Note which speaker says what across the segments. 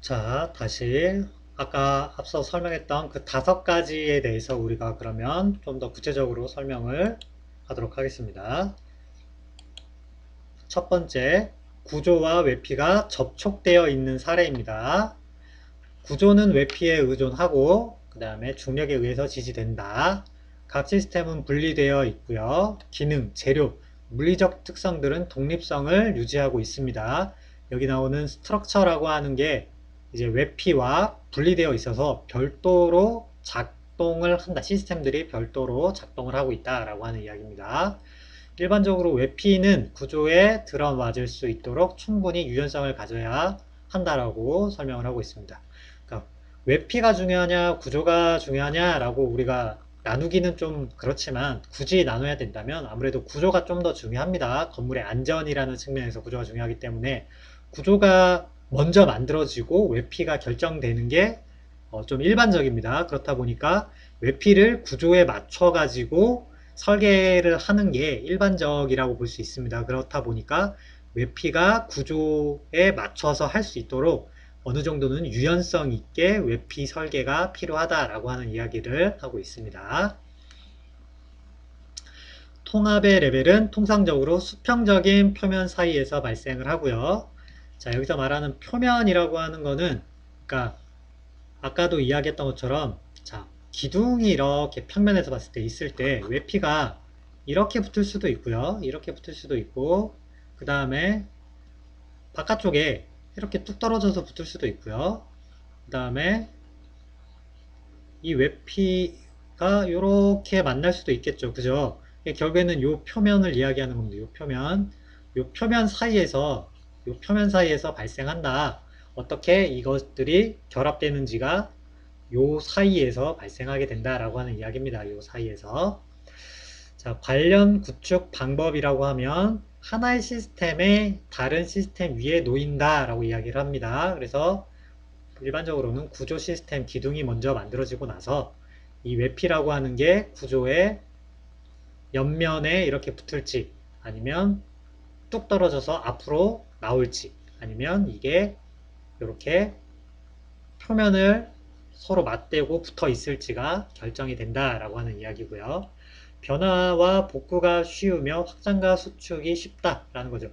Speaker 1: 자, 다시 아까 앞서 설명했던 그 5가지에 대해서 우리가 그러면 좀 더 구체적으로 설명을 하도록 하겠습니다. 첫 번째, 구조와 외피가 접촉되어 있는 사례입니다. 구조는 외피에 의존하고 그 다음에 중력에 의해서 지지된다. 각 시스템은 분리되어 있고요. 기능, 재료, 물리적 특성들은 독립성을 유지하고 있습니다. 여기 나오는 스트럭처라고 하는 게 이제 외피와 분리되어 있어서 별도로 작동을 한다. 시스템들이 별도로 작동을 하고 있다라고 하는 이야기입니다. 일반적으로 외피는 구조에 들어맞을 수 있도록 충분히 유연성을 가져야 한다라고 설명을 하고 있습니다. 그러니까 외피가 중요하냐, 구조가 중요하냐라고 우리가 나누기는 좀 그렇지만 굳이 나눠야 된다면 아무래도 구조가 좀 더 중요합니다. 건물의 안전이라는 측면에서 구조가 중요하기 때문에 구조가 먼저 만들어지고 외피가 결정되는 게 좀 일반적입니다. 그렇다 보니까 외피를 구조에 맞춰 가지고 설계를 하는 게 일반적이라고 볼 수 있습니다. 그렇다 보니까 외피가 구조에 맞춰서 할 수 있도록 어느 정도는 유연성 있게 외피 설계가 필요하다라고 하는 이야기를 하고 있습니다. 통합의 레벨은 통상적으로 수평적인 표면 사이에서 발생을 하고요. 자, 여기서 말하는 표면이라고 하는 거는 그러니까 아까도 이야기했던 것처럼 자, 기둥이 이렇게 평면에서 봤을 때 있을 때 외피가 이렇게 붙을 수도 있고요. 이렇게 붙을 수도 있고 그 다음에 바깥쪽에 이렇게 뚝 떨어져서 붙을 수도 있고요. 그 다음에 이 외피가 이렇게 만날 수도 있겠죠. 그죠? 결국에는 이 표면을 이야기하는 겁니다. 이 표면 사이에서 발생한다. 어떻게 이것들이 결합되는지가 요 사이에서 발생하게 된다라고 하는 이야기입니다. 요 사이에서. 자, 관련 구축 방법이라고 하면 하나의 시스템에 다른 시스템 위에 놓인다라고 이야기를 합니다. 그래서 일반적으로는 구조 시스템 기둥이 먼저 만들어지고 나서 이 외피라고 하는 게 구조의 옆면에 이렇게 붙을지 아니면 뚝 떨어져서 앞으로 나올지 아니면 이게 이렇게 표면을 서로 맞대고 붙어 있을지가 결정이 된다라고 하는 이야기고요. 변화와 복구가 쉬우며 확장과 수축이 쉽다라는 거죠.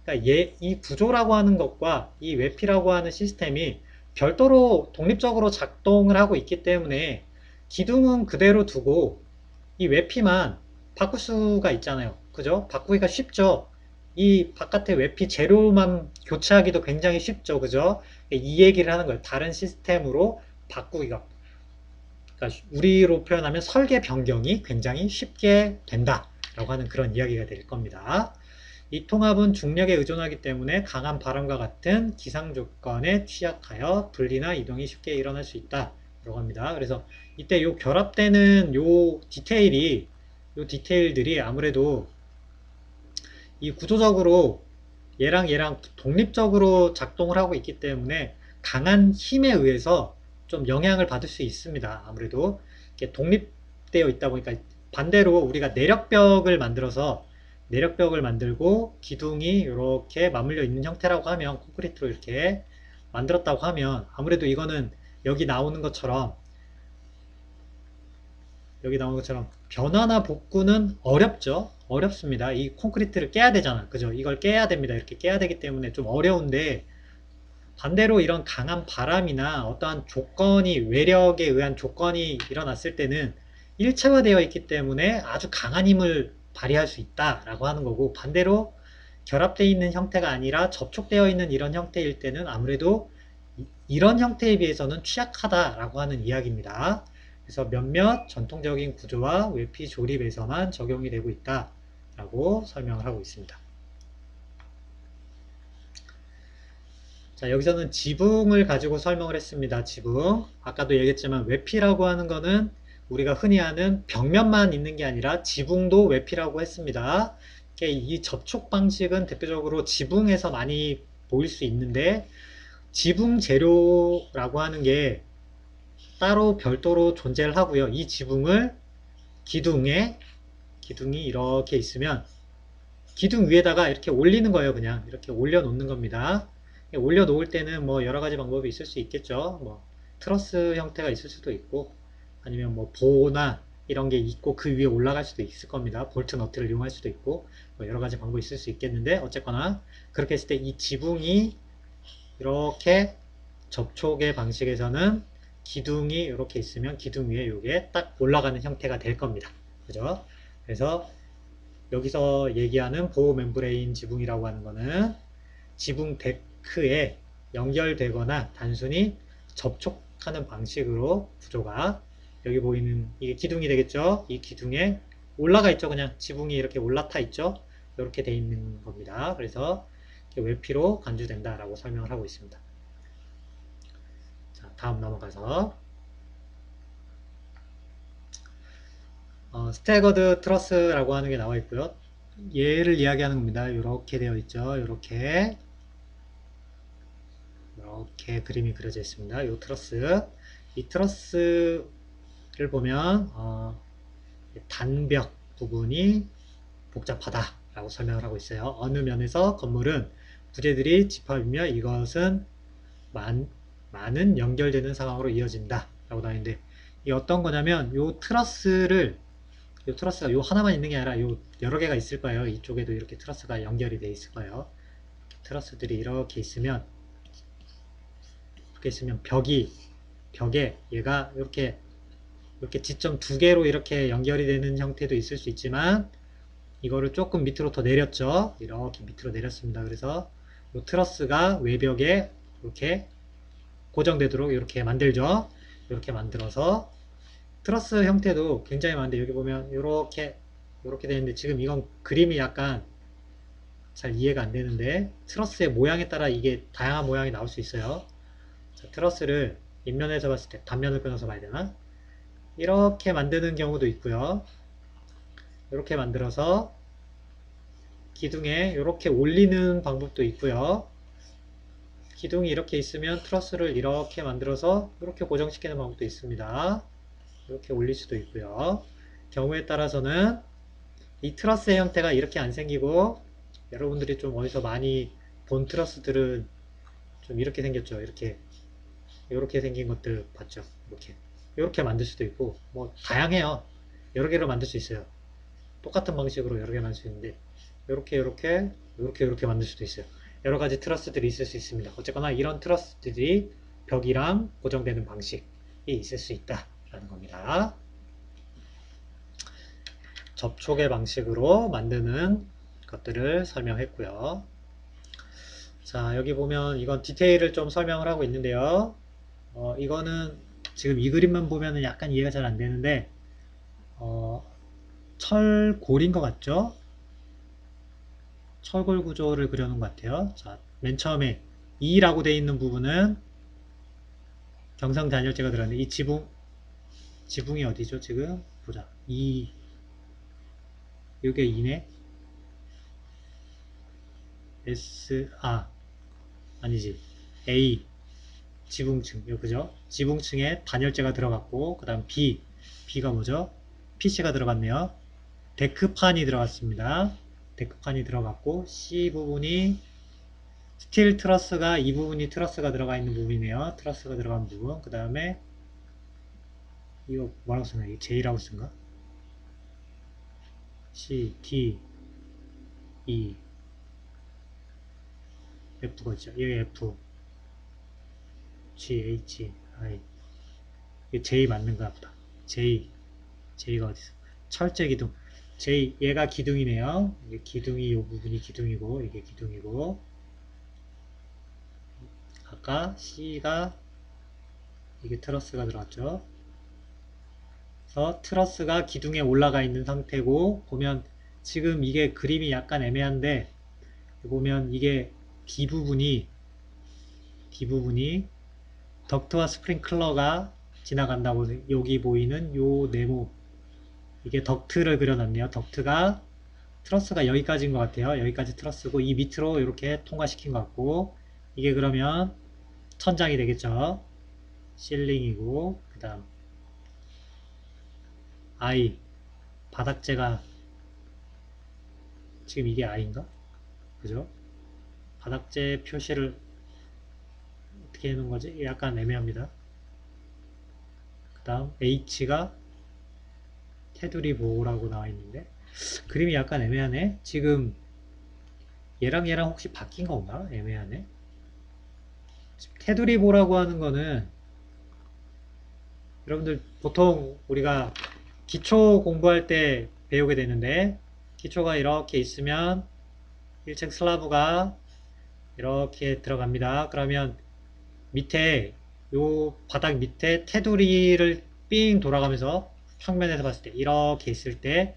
Speaker 1: 그러니까 이 구조라고 하는 것과 이 외피라고 하는 시스템이 별도로 독립적으로 작동을 하고 있기 때문에 기둥은 그대로 두고 이 외피만 바꿀 수가 있잖아요. 그죠? 바꾸기가 쉽죠. 이 바깥의 외피 재료만 교체하기도 굉장히 쉽죠. 그죠? 이 얘기를 하는 거예요. 다른 시스템으로 바꾸기가. 그러니까 우리로 표현하면 설계 변경이 굉장히 쉽게 된다라고 하는 그런 이야기가 될 겁니다. 이 통합은 중력에 의존하기 때문에 강한 바람과 같은 기상 조건에 취약하여 분리나 이동이 쉽게 일어날 수 있다라고 합니다. 그래서 이때 요 결합되는 요 디테일들이 아무래도 이 구조적으로 얘랑 독립적으로 작동을 하고 있기 때문에 강한 힘에 의해서 좀 영향을 받을 수 있습니다. 아무래도 이렇게 독립되어 있다 보니까 반대로 우리가 내력벽을 만들고 기둥이 이렇게 맞물려 있는 형태라고 하면 콘크리트로 이렇게 만들었다고 하면 아무래도 이거는 여기 나오는 것처럼 변화나 복구는 어렵죠. 어렵습니다. 이 콘크리트를 깨야 되잖아. 그죠? 이걸 깨야 됩니다. 이렇게 깨야 되기 때문에 좀 어려운데 반대로 이런 강한 바람이나 어떠한 외력에 의한 조건이 일어났을 때는 일체화되어 있기 때문에 아주 강한 힘을 발휘할 수 있다라고 하는 거고 반대로 결합되어 있는 형태가 아니라 접촉되어 있는 이런 형태일 때는 아무래도 이런 형태에 비해서는 취약하다라고 하는 이야기입니다. 그래서 몇몇 전통적인 구조와 외피 조립에서만 적용이 되고 있다라고 설명을 하고 있습니다. 자, 여기서는 지붕을 가지고 설명을 했습니다. 지붕. 아까도 얘기했지만 외피라고 하는 거는 우리가 흔히 아는 벽면만 있는 게 아니라 지붕도 외피라고 했습니다. 이 접촉 방식은 대표적으로 지붕에서 많이 보일 수 있는데 지붕 재료라고 하는 게 따로 별도로 존재를 하고요. 이 지붕을 기둥이 이렇게 있으면 기둥 위에다가 이렇게 올리는 거예요. 그냥 이렇게 올려 놓는 겁니다. 올려놓을 때는 뭐 여러 가지 방법이 있을 수 있겠죠. 뭐 트러스 형태가 있을 수도 있고 아니면 뭐 보나 이런 게 있고 그 위에 올라갈 수도 있을 겁니다. 볼트 너트를 이용할 수도 있고 뭐 여러 가지 방법이 있을 수 있겠는데 어쨌거나 그렇게 했을 때 이 지붕이 이렇게 접촉의 방식에서는 기둥이 이렇게 있으면 기둥 위에 이게 딱 올라가는 형태가 될 겁니다. 그죠? 그래서 여기서 얘기하는 보호 멤브레인 지붕이라고 하는 거는 지붕 데크에 연결되거나 단순히 접촉하는 방식으로 구조가 여기 보이는 이게 기둥이 되겠죠. 이 기둥에 올라가 있죠. 그냥 지붕이 이렇게 올라타 있죠. 이렇게 돼 있는 겁니다. 그래서 외피로 간주된다라고 설명을 하고 있습니다. 자, 다음 넘어가서 스태거드 트러스라고 하는 게 나와 있고요. 얘를 이야기하는 겁니다. 이렇게 되어 있죠. 이렇게 그림이 그려져 있습니다. 이 트러스, 이 트러스를 보면 단벽 부분이 복잡하다 라고 설명을 하고 있어요. 어느 면에서 건물은 부재들이 집합이며 이것은 많은 연결되는 상황으로 이어진다 라고 나오는데 이 어떤 거냐면 요 트러스가 요 하나만 있는 게 아니라 요 여러 개가 있을 거예요. 이쪽에도 이렇게 트러스가 연결이 돼 있을 거예요. 트러스들이 이렇게 있으면 벽에 얘가 이렇게 지점 두 개로 이렇게 연결이 되는 형태도 있을 수 있지만 이거를 조금 밑으로 더 내렸죠. 이렇게 밑으로 내렸습니다. 그래서 이 트러스가 외벽에 이렇게 고정되도록 이렇게 만들죠. 이렇게 만들어서 트러스 형태도 굉장히 많은데 여기 보면 이렇게 되는데 지금 이건 그림이 약간 잘 이해가 안 되는데 트러스의 모양에 따라 이게 다양한 모양이 나올 수 있어요. 자, 트러스를 인면에서 봤을 때 단면을 끊어서 봐야 되나? 이렇게 만드는 경우도 있고요. 이렇게 만들어서 기둥에 이렇게 올리는 방법도 있고요. 기둥이 이렇게 있으면 트러스를 이렇게 만들어서 이렇게 고정시키는 방법도 있습니다. 이렇게 올릴 수도 있고요. 경우에 따라서는 이 트러스의 형태가 이렇게 안 생기고 여러분들이 좀 어디서 많이 본 트러스들은 좀 이렇게 생겼죠. 이렇게 생긴 것들 봤죠. 이렇게 만들 수도 있고 뭐 다양해요. 여러 개로 만들 수 있어요. 똑같은 방식으로 여러 개 만들 수 있는데 이렇게 만들 수도 있어요. 여러 가지 트러스들이 있을 수 있습니다. 어쨌거나 이런 트러스들이 벽이랑 고정되는 방식이 있을 수 있다라는 겁니다. 접촉의 방식으로 만드는 것들을 설명했고요. 자, 여기 보면 이건 디테일을 좀 설명을 하고 있는데요. 이거는 지금 이 그림만 보면 약간 이해가 잘 안 되는데 철골인 것 같죠? 철골 구조를 그려놓은 것 같아요. 자, 맨 처음에 2라고 되어 있는 부분은 경상 단열재가 들어갔는데 이 지붕이 어디죠? 지금 보자. 이게 2네. 아니지. A 지붕층, 그죠? 지붕층에 단열재가 들어갔고 그 다음 B가 뭐죠? PC가 들어갔네요. 데크판이 들어갔습니다. 데크판이 들어갔고 C 부분이 스틸 트러스가 이 부분이 트러스가 들어가 있는 부분이네요. 트러스가 들어간 부분. 그 다음에 이거 뭐라고 쓰나? 이게 J라고 쓴가? C, D, E, F가 있죠. 이게 F, G, H, I. 이게 J 맞는가 보다. J가 어디서? 철제 기둥. 얘가 기둥이네요. 이게 기둥이 이 부분이 기둥이고 이게 기둥이고 아까 C가 이게 트러스가 들어갔죠. 그래서 트러스가 기둥에 올라가 있는 상태고 보면 지금 이게 그림이 약간 애매한데 보면 이게 D부분이 덕트와 스프링클러가 지나간다고 여기 보이는 요 네모 이게 덕트를 그려놨네요. 덕트가 트러스가 여기까지인 것 같아요. 여기까지 트러스고 이 밑으로 이렇게 통과시킨 것 같고 이게 그러면 천장이 되겠죠. 실링이고 그 다음 I 바닥재가 지금 이게 I인가? 그죠? 바닥재 표시를 어떻게 해놓은 거지? 약간 애매합니다. 그 다음 H가 테두리 보호라고 나와 있는데 그림이 약간 애매하네. 지금 얘랑 얘랑 혹시 바뀐 건가? 애매하네. 테두리 보라고 하는 거는 여러분들 보통 우리가 기초 공부할 때 배우게 되는데 기초가 이렇게 있으면 1층 슬라브가 이렇게 들어갑니다. 그러면 밑에 요 바닥 밑에 테두리를 삥 돌아가면서 평면에서 봤을 때 이렇게 있을 때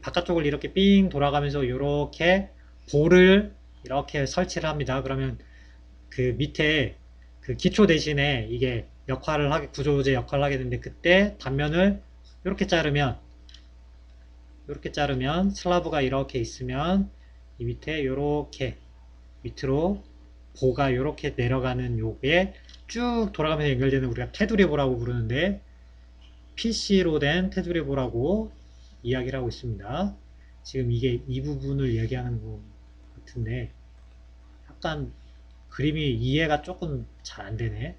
Speaker 1: 바깥쪽을 이렇게 삥 돌아가면서 이렇게 볼을 이렇게 설치를 합니다. 그러면 그 밑에 그 기초 대신에 이게 역할을 하게 구조재 역할을 하게 되는데 그때 단면을 이렇게 자르면 슬라브가 이렇게 있으면 이 밑에 이렇게 밑으로 보가 이렇게 내려가는 요게 쭉 돌아가면서 연결되는 우리가 테두리보라고 부르는데 PC로 된 테두리보라고 이야기를 하고 있습니다. 지금 이게 이 부분을 얘기하는 것 같은데 약간 그림이 이해가 조금 잘 안 되네.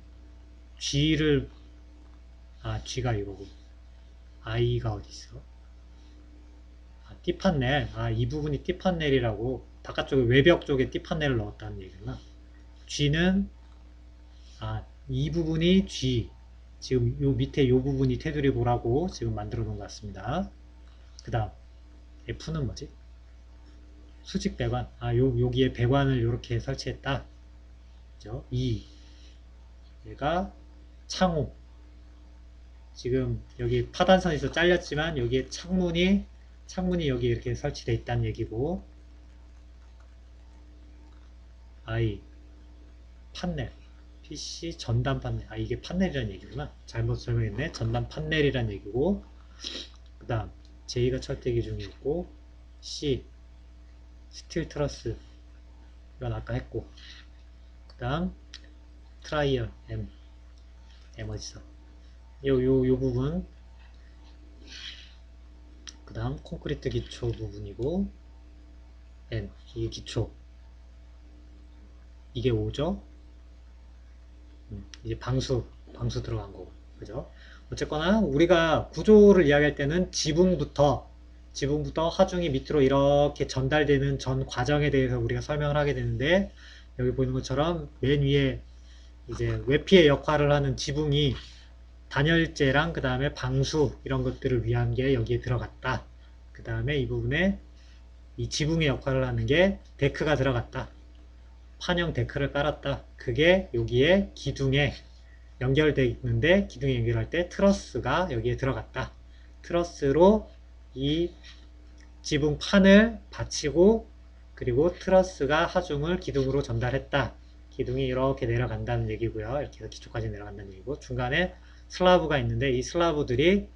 Speaker 1: G를 G가 이거고 I가 어디 있어? 띠판넬. 이 부분이 띠판넬이라고 바깥쪽에 외벽 쪽에 띠판넬을 넣었다는 얘기구나. G는 이 부분이 G. 지금 요 밑에 요 부분이 테두리 보라고 지금 만들어 놓은 것 같습니다. 그 다음 F는 뭐지? 수직 배관. 여기에 배관을 이렇게 설치했다. 그죠? E. 얘가 창호. 지금 여기 파단선에서 잘렸지만 여기에 창문이 여기 이렇게 설치되어 있다는 얘기고 I 판넬 PC 전단 판넬 이게 판넬이라는 얘기구나. 잘못 설명했네. 전단 판넬이라는 얘기고 그 다음 J가 철대 기준이었고 C 스틸 트러스 이건 아까 했고 그 다음 트라이얼 M 어딨어? 요 부분 그 다음 콘크리트 기초 부분이고 N 이게 기초 이게 5죠? 이제 방수 들어간 거고 그죠? 어쨌거나 우리가 구조를 이야기할 때는 지붕부터 하중이 밑으로 이렇게 전달되는 전 과정에 대해서 우리가 설명을 하게 되는데 여기 보이는 것처럼 맨 위에 이제 외피의 역할을 하는 지붕이 단열재랑 그 다음에 방수 이런 것들을 위한 게 여기에 들어갔다. 그 다음에 이 부분에 이 지붕의 역할을 하는 게 데크가 들어갔다. 판형 데크를 깔았다. 그게 여기에 기둥에 연결되어 있는데 기둥에 연결할 때 트러스가 여기에 들어갔다. 트러스로 이 지붕판을 받치고 그리고 트러스가 하중을 기둥으로 전달했다. 기둥이 이렇게 내려간다는 얘기고요. 이렇게 해서 기초까지 내려간다는 얘기고 중간에 슬라브가 있는데 이 슬라브들이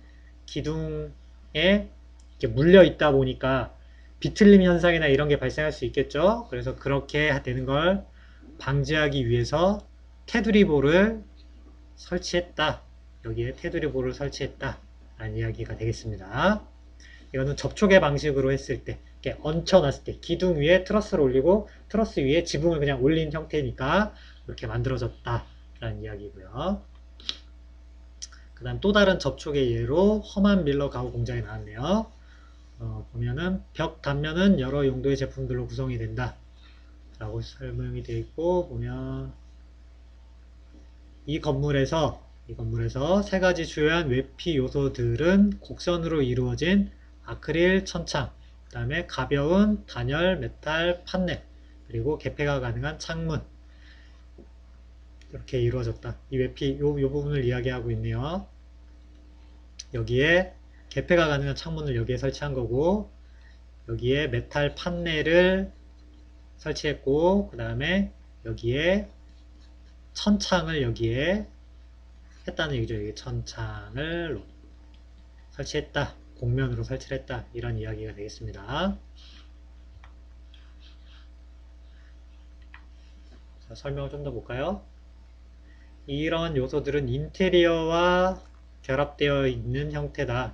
Speaker 1: 기둥에 이렇게 물려 있다 보니까 비틀림 현상이나 이런 게 발생할 수 있겠죠. 그래서 그렇게 되는 걸 방지하기 위해서 테두리볼을 설치했다. 여기에 테두리볼을 설치했다. 라는 이야기가 되겠습니다. 이거는 접촉의 방식으로 했을 때 이렇게 얹혀놨을 때 기둥 위에 트러스를 올리고 트러스 위에 지붕을 그냥 올린 형태니까 이렇게 만들어졌다. 라는 이야기고요. 그 다음 또 다른 접촉의 예로 허만 밀러 가구 공장이 나왔네요. 보면은 벽 단면은 여러 용도의 제품들로 구성이 된다. 라고 설명이 되어 있고 보면 이 건물에서 세 가지 주요한 외피 요소들은 곡선으로 이루어진 아크릴 천창, 그 다음에 가벼운 단열 메탈 판넬, 그리고 개폐가 가능한 창문 이렇게 이루어졌다. 이 외피 요 부분을 이야기하고 있네요. 여기에 개폐가 가능한 창문을 여기에 설치한 거고 여기에 메탈 판넬을 설치했고 그 다음에 여기에 천창을 여기에 했다는 얘기죠. 여기 천창을 설치했다. 곡면으로 설치를 했다. 이런 이야기가 되겠습니다. 자, 설명을 좀 더 볼까요? 이런 요소들은 인테리어와 결합되어 있는 형태다.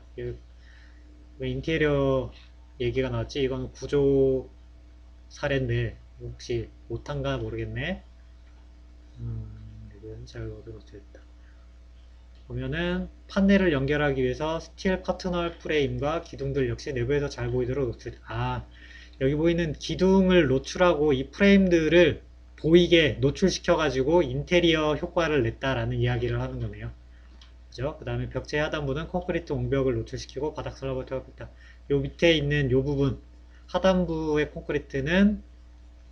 Speaker 1: 왜 인테리어 얘기가 나왔지? 이건 구조 사례인데 혹시 오타인가 모르겠네. 이건 작업을 노출했다. 보면은 판넬을 연결하기 위해서 스틸 커트널 프레임과 기둥들 역시 내부에서 잘 보이도록 노출. 여기 보이는 기둥을 노출하고 이 프레임들을 보이게 노출시켜 가지고 인테리어 효과를 냈다라는 이야기를 하는 거네요. 그죠? 그 다음에 벽체 하단부는 콘크리트 옹벽을 노출시키고 바닥 슬라브를 태웠다. 요 밑에 있는 요 부분 하단부의 콘크리트는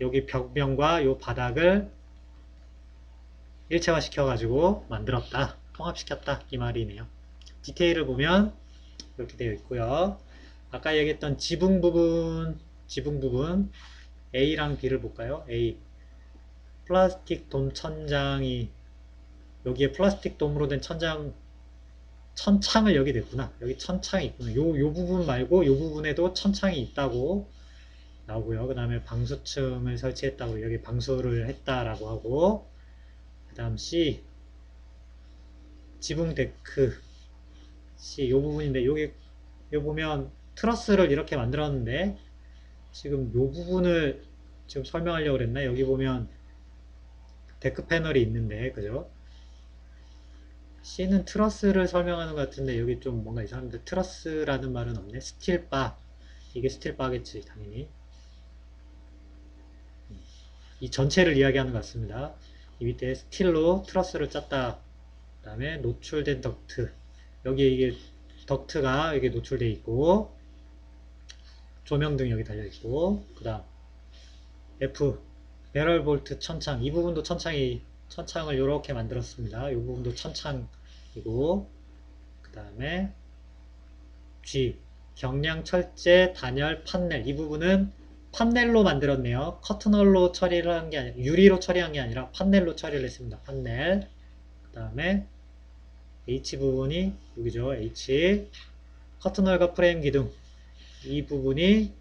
Speaker 1: 여기 벽면과 요 바닥을 일체화 시켜가지고 만들었다. 통합시켰다. 이 말이네요. 디테일을 보면 이렇게 되어 있고요. 아까 얘기했던 지붕 부분 A랑 B를 볼까요? A 플라스틱 돔 천장이 여기에 플라스틱 돔으로 된 천창을 여기 냈구나. 여기 천창이 있구나. 요 부분 말고 요 부분에도 천창이 있다고 나오고요. 그 다음에 방수층을 설치했다고 여기 방수를 했다라고 하고 그 다음 C 지붕 데크 C 요 부분인데 여기 보면 트러스를 이렇게 만들었는데 지금 요 부분을 지금 설명하려고 그랬나? 여기 보면 데크 패널이 있는데 그죠? C는 트러스를 설명하는 것 같은데 여기 좀 뭔가 이상한데 트러스라는 말은 없네. 스틸바 이게 스틸바겠지 당연히 이 전체를 이야기하는 것 같습니다. 이 밑에 스틸로 트러스를 짰다. 그 다음에 노출된 덕트 여기에 이게 덕트가 여기 노출되어 있고 조명등 여기 달려있고 그 다음 F 배럴 볼트 천창 이 부분도 천창을 이렇게 만들었습니다. 이 부분도 천창이고 그 다음에 G 경량 철제 단열 판넬 이 부분은 판넬로 만들었네요. 커튼홀로 처리를 한 게 아니라 유리로 처리한 게 아니라 판넬로 처리를 했습니다. 판넬 그 다음에 H 부분이 여기죠. H 커튼홀과 프레임 기둥 이 부분이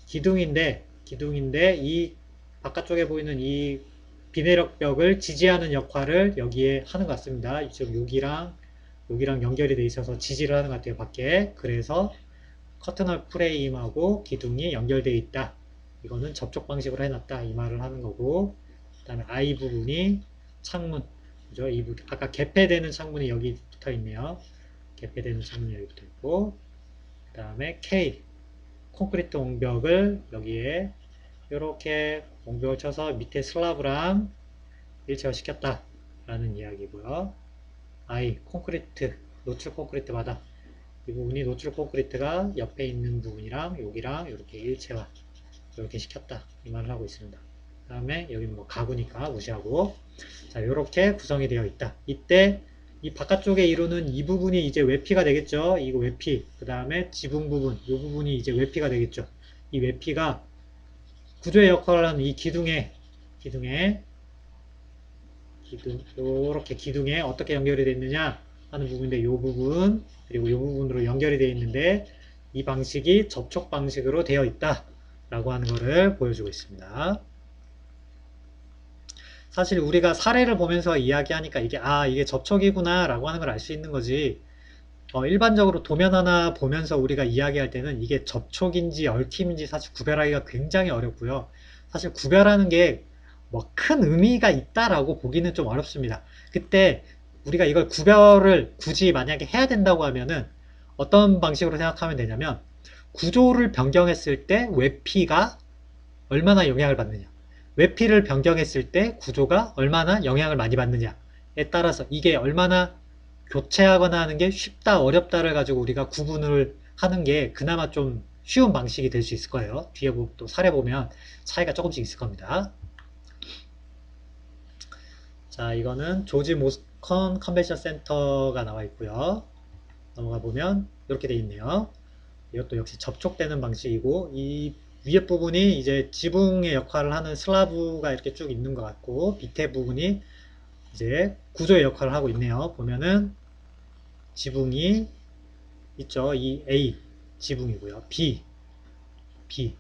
Speaker 1: 기둥인데 이 바깥쪽에 보이는 이 비내력 벽을 지지하는 역할을 여기에 하는 것 같습니다. 지금 여기랑 연결이 돼 있어서 지지를 하는 것 같아요. 밖에. 그래서 커튼홀 프레임하고 기둥이 연결되어 있다. 이거는 접촉 방식으로 해놨다. 이 말을 하는 거고 그 다음에 I 부분이 창문 그죠? 이 부분 아까 개폐되는 창문이 여기 붙어 있네요. 개폐되는 창문이 여기 붙어 있고 그 다음에 K 콘크리트 옹벽을 여기에 이렇게 옹벽을 쳐서 밑에 슬라브랑 일체화 시켰다 라는 이야기고요. I 콘크리트 노출 콘크리트 바닥 이 부분이 노출 콘크리트가 옆에 있는 부분이랑 여기랑 이렇게 일체화 이렇게 시켰다 이 말을 하고 있습니다. 그 다음에 여기는 뭐 가구니까 무시하고 자 이렇게 구성이 되어 있다. 이때 이 바깥쪽에 이루는 이 부분이 이제 외피가 되겠죠. 이거 외피 그 다음에 지붕 부분 이 부분이 이제 외피가 되겠죠. 이 외피가 구조의 역할을 하는 이 기둥에 이렇게 기둥에 어떻게 연결이 되어 있느냐 하는 부분인데 이 부분 그리고 이 부분으로 연결이 되어 있는데 이 방식이 접촉 방식으로 되어 있다 라고 하는 것을 보여주고 있습니다. 사실 우리가 사례를 보면서 이야기하니까 이게 접촉이구나 라고 하는 걸 알 수 있는 거지 일반적으로 도면 하나 보면서 우리가 이야기할 때는 이게 접촉인지 얽힘인지 사실 구별하기가 굉장히 어렵고요. 사실 구별하는 게 뭐 큰 의미가 있다라고 보기는 좀 어렵습니다. 그때 우리가 이걸 구별을 굳이 만약에 해야 된다고 하면은 어떤 방식으로 생각하면 되냐면 구조를 변경했을 때 외피가 얼마나 영향을 받느냐 외피를 변경했을 때 구조가 얼마나 영향을 많이 받느냐에 따라서 이게 얼마나 교체하거나 하는 게 쉽다 어렵다를 가지고 우리가 구분을 하는 게 그나마 좀 쉬운 방식이 될 수 있을 거예요. 뒤에 또 사례 보면 차이가 조금씩 있을 겁니다. 자 이거는 조지 모스컨 컨벤션 센터가 나와 있고요. 넘어가 보면 이렇게 돼 있네요. 이것도 역시 접촉되는 방식이고 이 위에 부분이 이제 지붕의 역할을 하는 슬라브가 이렇게 쭉 있는 것 같고 밑에 부분이 이제 구조의 역할을 하고 있네요. 보면은 지붕이 있죠. 이 A 지붕이고요. B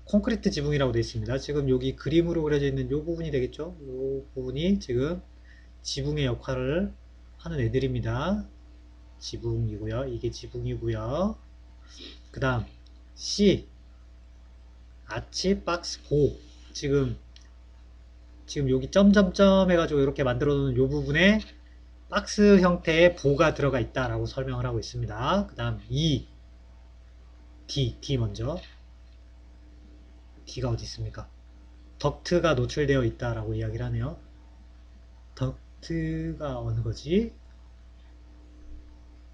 Speaker 1: 콘크리트 지붕이라고 되어 있습니다. 지금 여기 그림으로 그려져 있는 이 부분이 되겠죠. 이 부분이 지금 지붕의 역할을 하는 애들입니다. 지붕이고요. 이게 지붕이고요. 그 다음 C 아치 박스 고 지금 지금 여기 점점점 해가지고 이렇게 만들어 놓은 이 부분에 박스 형태의 보가 들어가 있다라고 설명을 하고 있습니다. 그 다음 D 먼저. D가 어디 있습니까? 덕트가 노출되어 있다라고 이야기를 하네요. 덕트가 어느 거지?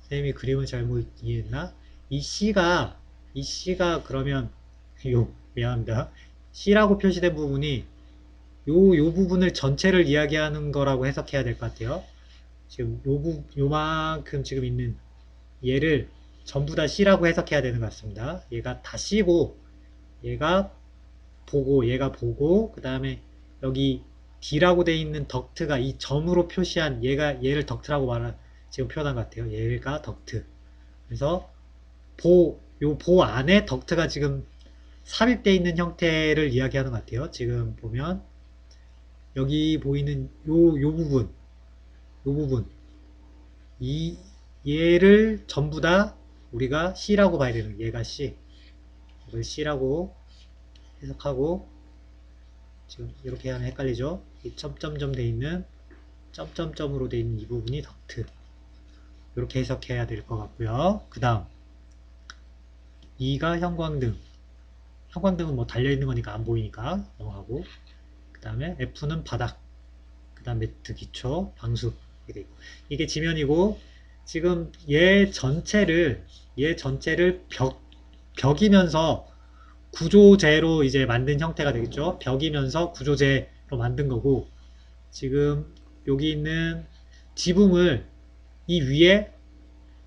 Speaker 1: 쌤이 그림을 잘못 이해했나? 이 C가 그러면 미안합니다. C라고 표시된 부분이 요 부분을 전체를 이야기하는 거라고 해석해야 될 것 같아요. 지금 요만큼 지금 있는 얘를 전부 다 C라고 해석해야 되는 것 같습니다. 얘가 다 C고, 얘가 보고, 그 다음에 여기 D라고 되어 있는 덕트가 이 점으로 표시한 얘를 덕트라고 지금 표현한 것 같아요. 얘가 덕트. 그래서 요 보 안에 덕트가 지금 삽입되어 있는 형태를 이야기하는 것 같아요. 지금 보면 여기 보이는 요 부분 얘를 전부 다 우리가 C라고 봐야 되는 얘가 C. 이걸 C라고 해석하고 지금 이렇게 하면 헷갈리죠? 이 점점점 돼 있는 점점점으로 돼 있는 이 부분이 덕트. 이렇게 해석해야 될 것 같고요. 그 다음 E가 형광등. 형광등은 뭐 달려있는 거니까 안 보이니까 넘어가고 그 다음에 F는 바닥. 그 다음 매트 기초 방수 이렇게 있고 이게 지면이고 지금 얘 전체를 벽이면서 구조재로 이제 만든 형태가 되겠죠. 벽이면서 구조재로 만든 거고 지금 여기 있는 지붕을 이 위에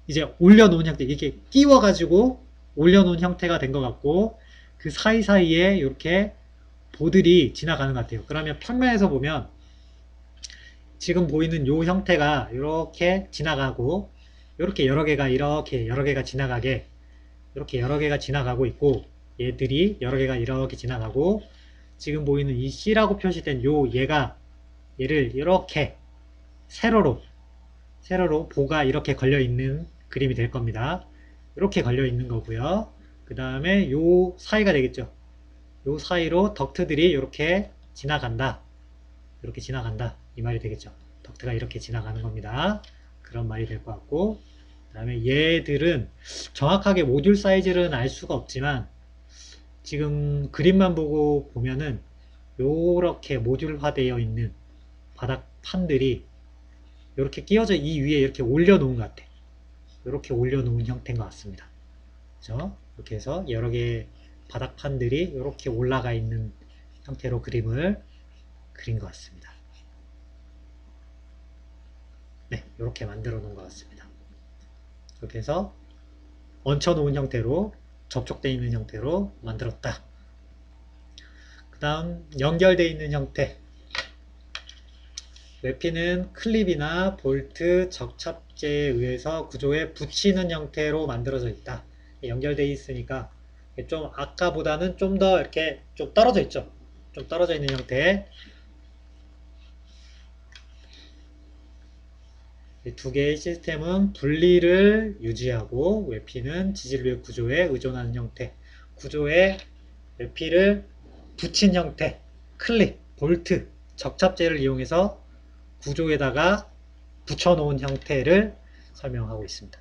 Speaker 1: 이제 올려놓은 형태 이렇게 끼워가지고 올려놓은 형태가 된 것 같고 그 사이사이에 이렇게 보들이 지나가는 것 같아요. 그러면 평면에서 보면 지금 보이는 이 형태가 이렇게 지나가고 이렇게 여러 개가 지나가게 이렇게 여러 개가 지나가고 있고 얘들이 여러 개가 이렇게 지나가고 지금 보이는 이 C라고 표시된 얘를 이렇게 세로로 보가 이렇게 걸려 있는 그림이 될 겁니다. 이렇게 걸려 있는 거고요. 그 다음에 요 사이가 되겠죠. 요 사이로 덕트들이 이렇게 지나간다. 이렇게 지나간다. 이 말이 되겠죠. 덕트가 이렇게 지나가는 겁니다. 그런 말이 될 것 같고 그 다음에 얘들은 정확하게 모듈 사이즈는 알 수가 없지만 지금 그림만 보고 보면은 요렇게 모듈화 되어 있는 바닥판들이 이렇게 끼워져 이 위에 이렇게 올려놓은 것 같아. 이렇게 올려놓은 형태인 것 같습니다. 그죠? 이렇게 해서 여러 개의 바닥판들이 이렇게 올라가 있는 형태로 그림을 그린 것 같습니다. 네, 이렇게 만들어 놓은 것 같습니다. 이렇게 해서 얹혀 놓은 형태로 접촉되어 있는 형태로 만들었다. 그 다음 연결되어 있는 형태 웹핀은 클립이나 볼트, 접착제에 의해서 구조에 붙이는 형태로 만들어져 있다. 연결되어 있으니까 좀 아까보다는 좀 더 이렇게 좀 떨어져 있죠. 좀 떨어져 있는 형태. 이 두 개의 시스템은 분리를 유지하고 웹핀은 지질류의 구조에 의존하는 형태. 구조에 웹핀을 붙인 형태. 클립, 볼트, 접착제를 이용해서 구조에다가 붙여놓은 형태를 설명하고 있습니다.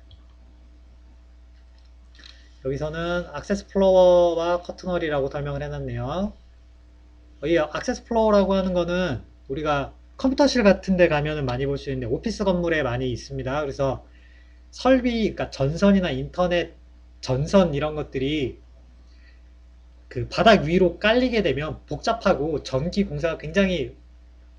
Speaker 1: 여기서는 액세스 플로어와 커튼홀이라고 설명을 해놨네요. 이 액세스 플로어라고 하는 거는 우리가 컴퓨터실 같은 데 가면은 많이 볼 수 있는데 오피스 건물에 많이 있습니다. 그래서 그러니까 전선이나 인터넷 전선 이런 것들이 그 바닥 위로 깔리게 되면 복잡하고 전기 공사가 굉장히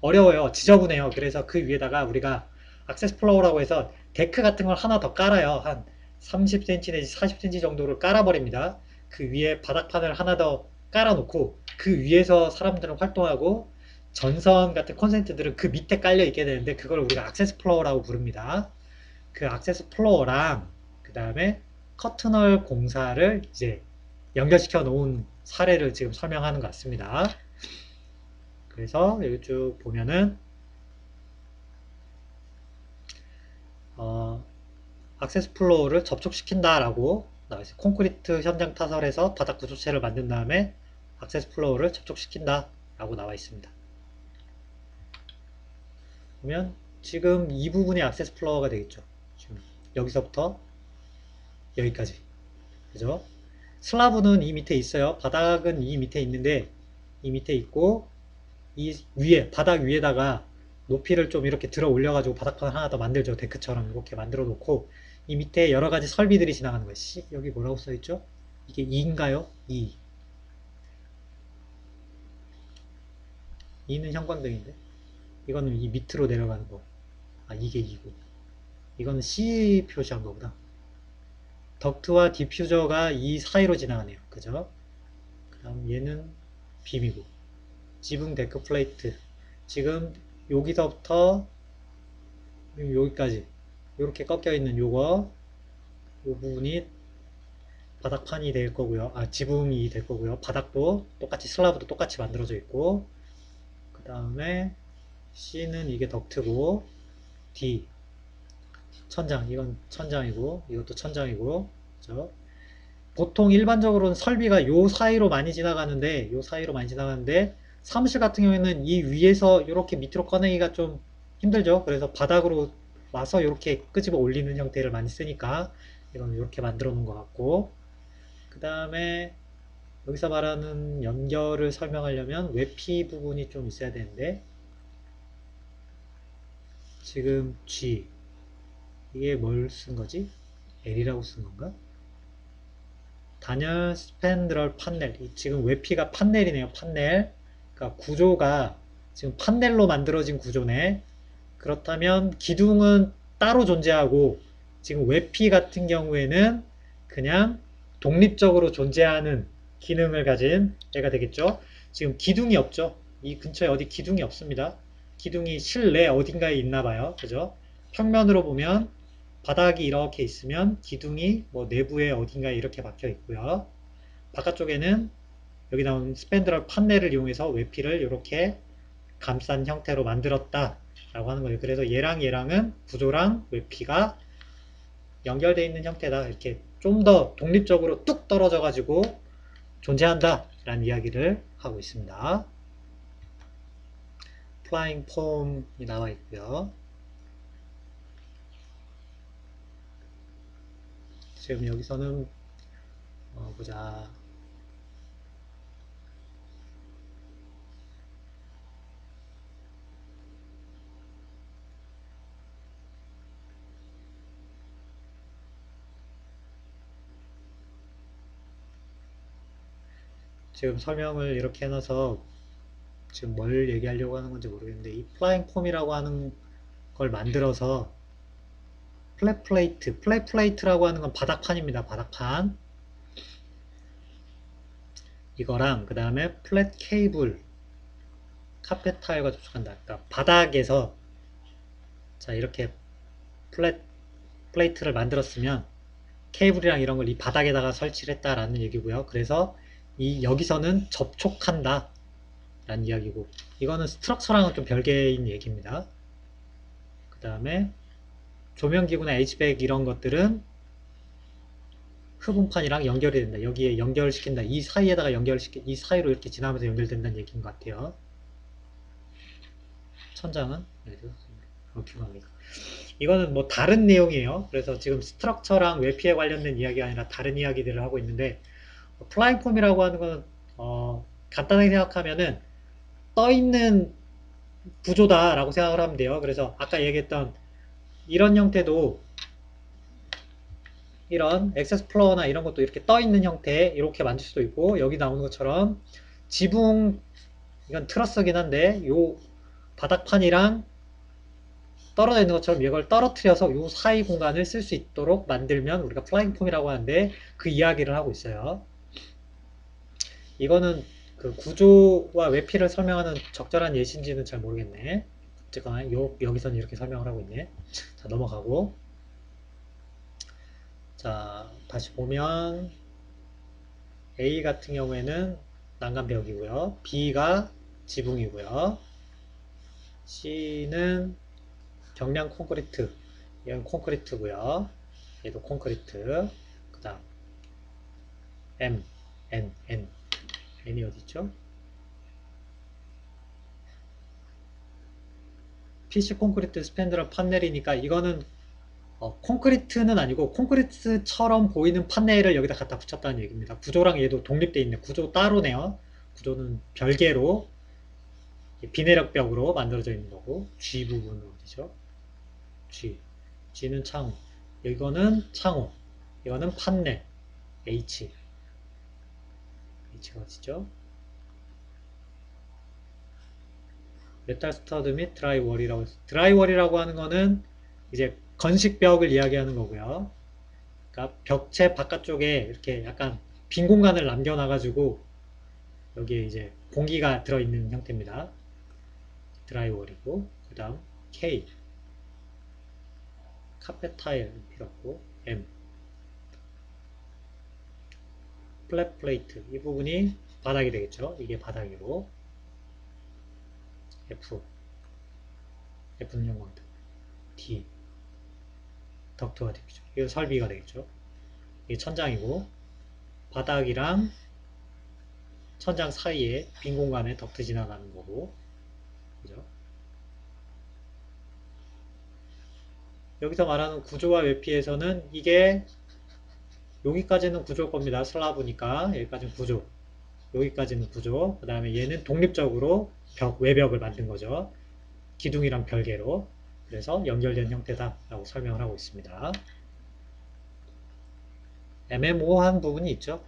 Speaker 1: 어려워요. 지저분해요. 그래서 그 위에다가 우리가 액세스 플로어라고 해서 데크 같은 걸 하나 더 깔아요. 한 30cm 내지 40cm 정도를 깔아버립니다. 그 위에 바닥판을 하나 더 깔아놓고 그 위에서 사람들은 활동하고 전선 같은 콘센트들은 그 밑에 깔려 있게 되는데 그걸 우리가 액세스 플로어라고 부릅니다. 그 액세스 플로어랑 그 다음에 커튼홀 공사를 이제 연결시켜 놓은 사례를 지금 설명하는 것 같습니다. 그래서 여기 쭉 보면은 액세스 플로어를 접촉시킨다 라고 나와있어요. 콘크리트 현장 타설에서 바닥 구조체를 만든 다음에 액세스 플로어를 접촉시킨다 라고 나와 있습니다. 그러면 지금 이 부분이 액세스 플로어가 되겠죠. 지금 여기서부터 여기까지. 그죠? 슬라브는 이 밑에 있어요. 바닥은 이 밑에 있는데 이 밑에 있고 이 위에 바닥 위에다가 높이를 좀 이렇게 들어 올려가지고 바닥판 하나 더 만들죠. 데크처럼 이렇게 만들어 놓고 이 밑에 여러 가지 설비들이 지나가는 거예요. 여기 뭐라고 써있죠? 이게 2인가요? 2. 2는 형광등인데 이거는 이 밑으로 내려가는 거. 아 이게 2고 이거는 C 표시한 거보다. 덕트와 디퓨저가 이 사이로 지나가네요. 그죠? 그 다음 얘는 빔이고 지붕 데크 플레이트 지금 여기서부터 여기까지 이렇게 꺾여 있는 요거 요 부분이 바닥판이 될 거고요. 아 지붕이 될 거고요. 바닥도 똑같이 슬라브도 똑같이 만들어져 있고 그 다음에 C는 이게 덕트고 D 천장 이건 천장이고 이것도 천장이고 그죠? 보통 일반적으로는 설비가 요 사이로 많이 지나가는데 요 사이로 많이 지나가는데 사무실 같은 경우에는 이 위에서 이렇게 밑으로 꺼내기가 좀 힘들죠. 그래서 바닥으로 와서 이렇게 끄집어 올리는 형태를 많이 쓰니까 이건 이렇게 만들어 놓은 것 같고 그 다음에 여기서 말하는 연결을 설명하려면 외피 부분이 좀 있어야 되는데 지금 G 이게 뭘 쓴 거지? L이라고 쓴 건가? 단열 스팬드럴 판넬 지금 외피가 판넬이네요. 판넬 그러니까 구조가 지금 판넬로 만들어진 구조네. 그렇다면 기둥은 따로 존재하고 지금 외피 같은 경우에는 그냥 독립적으로 존재하는 기능을 가진 애가 되겠죠. 지금 기둥이 없죠. 이 근처에 어디 기둥이 없습니다. 기둥이 실내 어딘가에 있나 봐요. 그죠? 평면으로 보면 바닥이 이렇게 있으면 기둥이 뭐 내부에 어딘가에 이렇게 박혀 있고요. 바깥쪽에는 여기 나온 스팬드럴 판넬을 이용해서 외피를 이렇게 감싼 형태로 만들었다 라고 하는 거예요. 그래서 얘랑 얘랑은 구조랑 외피가 연결되어 있는 형태다. 이렇게 좀 더 독립적으로 뚝 떨어져 가지고 존재한다 라는 이야기를 하고 있습니다. 플라잉 폼이 나와 있고요. 지금 여기서는 보자. 지금 설명을 이렇게 해놔서 지금 뭘 얘기하려고 하는 건지 모르겠는데 이 플라잉 폼이라고 하는 걸 만들어서 플랫 플레이트라고 하는 건 바닥판입니다. 바닥판 이거랑 그 다음에 플랫 케이블 카펫 타일과 접촉한다. 그러니까 바닥에서 자 이렇게 플랫 플레이트를 만들었으면 케이블이랑 이런 걸 이 바닥에다가 설치를 했다라는 얘기고요. 그래서 이 여기서는 접촉한다 라는 이야기고 이거는 스트럭처랑은 좀 별개인 얘기입니다. 그 다음에 조명기구나 HVAC 이런 것들은 흡음판이랑 연결이 된다. 여기에 연결시킨다. 이 사이에다가 이 사이로 이렇게 지나면서 연결된다는 얘기인 것 같아요. 천장은 이렇게 갑니다. 이거는 뭐 다른 내용이에요. 그래서 지금 스트럭처랑 외피에 관련된 이야기가 아니라 다른 이야기들을 하고 있는데 플라잉 폼이라고 하는 거는 간단하게 생각하면은 떠 있는 구조다라고 생각을 하면 돼요. 그래서 아까 얘기했던 이런 형태도 이런 액세스 플로어나 이런 것도 이렇게 떠 있는 형태 이렇게 만들 수도 있고 여기 나오는 것처럼 지붕 이건 트러스긴 한데 요 바닥판이랑 떨어져 있는 것처럼 이걸 떨어뜨려서 요 사이 공간을 쓸 수 있도록 만들면 우리가 플라잉 폼이라고 하는데 그 이야기를 하고 있어요. 이거는 그 구조와 외피를 설명하는 적절한 예시인지는 잘 모르겠네. 어쨌거나 여기서는 이렇게 설명을 하고 있네. 자 넘어가고 자 다시 보면 A 같은 경우에는 난간벽이고요. B가 지붕이고요. C는 경량 콘크리트. 얘는 콘크리트고요. 얘도 콘크리트. 그 다음 M, N. N이 어디 있죠? PC 콘크리트 스팬드럴 판넬이니까 이거는 콘크리트는 아니고 콘크리트처럼 보이는 판넬을 여기다 갖다 붙였다는 얘기입니다. 구조랑 얘도 독립되어 있네. 구조 따로네요. 구조는 별개로 비내력벽으로 만들어져 있는 거고 G 부분은 어디죠? G. G는 창호. 이거는 창호. 이거는 판넬. H. H가 어디죠? 메탈 스터드 및 드라이월이라고 했어요. 드라이월이라고 하는 거는 이제 건식벽을 이야기하는 거고요. 그러니까 벽체 바깥쪽에 이렇게 약간 빈 공간을 남겨놔가지고 여기에 이제 공기가 들어있는 형태입니다. 드라이월이고 그 다음 K 카펫 타일 필요 없고 M 플랫 플레이트 이 부분이 바닥이 되겠죠. 이게 바닥이고 F는 형광등 D 덕트가 되겠죠. 이거 설비가 되겠죠. 이게 천장이고 바닥이랑 천장 사이에 빈 공간에 덕트 지나가는 거고 그죠? 여기서 말하는 구조와 외피에서는 이게 여기까지는 구조일 겁니다. 슬라브니까 여기까지는 구조 여기까지는 구조 그 다음에 얘는 독립적으로 외벽을 만든 거죠. 기둥이랑 별개로 그래서 연결된 형태다 라고 설명을 하고 있습니다. 애매모호한 부분이 있죠.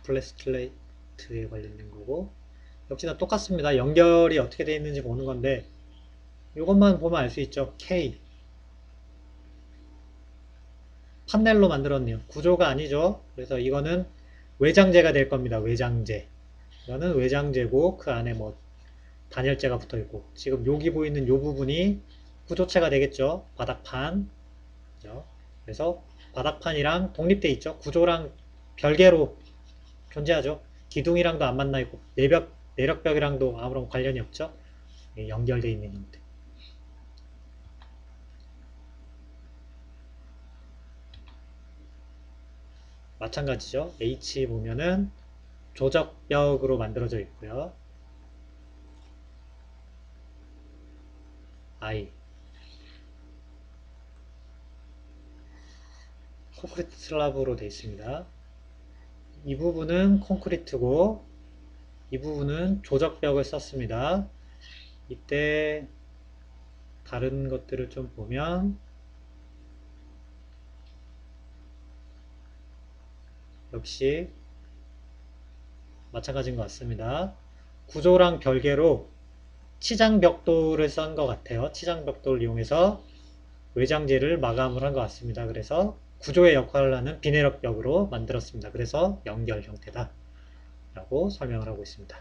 Speaker 1: 플래스플레이트에 관련된 거고 역시나 똑같습니다. 연결이 어떻게 되어 있는지 보는 건데 이것만 보면 알 수 있죠. K 판넬로 만들었네요. 구조가 아니죠. 그래서 이거는 외장재가 될 겁니다. 외장재 이거는 외장재고 그 안에 뭐 단열재가 붙어 있고 지금 여기 보이는 이 부분이 구조체가 되겠죠. 바닥판 그죠? 그래서 바닥판이랑 독립돼 있죠. 구조랑 별개로 존재하죠. 기둥이랑도 안 만나 있고 내력벽이랑도 아무런 관련이 없죠. 연결되어 있는 형태. 마찬가지죠. H 보면은 조적벽으로 만들어져 있고요. I 콘크리트 슬라브로 되어 있습니다. 이 부분은 콘크리트고 이 부분은 조적벽을 썼습니다. 이때 다른 것들을 좀 보면 역시 마찬가지인 것 같습니다. 구조랑 별개로 치장벽돌을 쓴 것 같아요. 치장벽돌을 이용해서 외장재를 마감을 한 것 같습니다. 그래서 구조의 역할을 하는 비내력벽으로 만들었습니다. 그래서 연결 형태다 라고 설명을 하고 있습니다.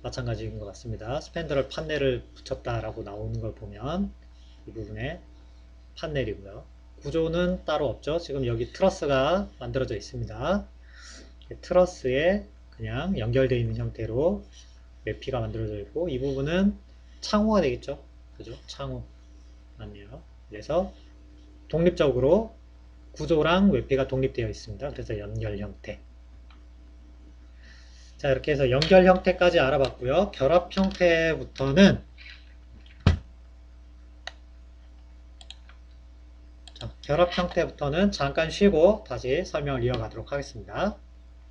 Speaker 1: 마찬가지인 것 같습니다. 스팬드럴 판넬을 붙였다라고 나오는 걸 보면 이 부분에 판넬이고요. 구조는 따로 없죠. 지금 여기 트러스가 만들어져 있습니다. 트러스에 그냥 연결되어 있는 형태로 외피가 만들어져 있고 이 부분은 창호가 되겠죠. 그죠? 창호 맞네요. 그래서 독립적으로 구조랑 외피가 독립되어 있습니다. 그래서 연결 형태. 자, 이렇게 해서 연결 형태까지 알아봤고요. 결합 형태부터는 잠깐 쉬고 다시 설명을 이어가도록 하겠습니다.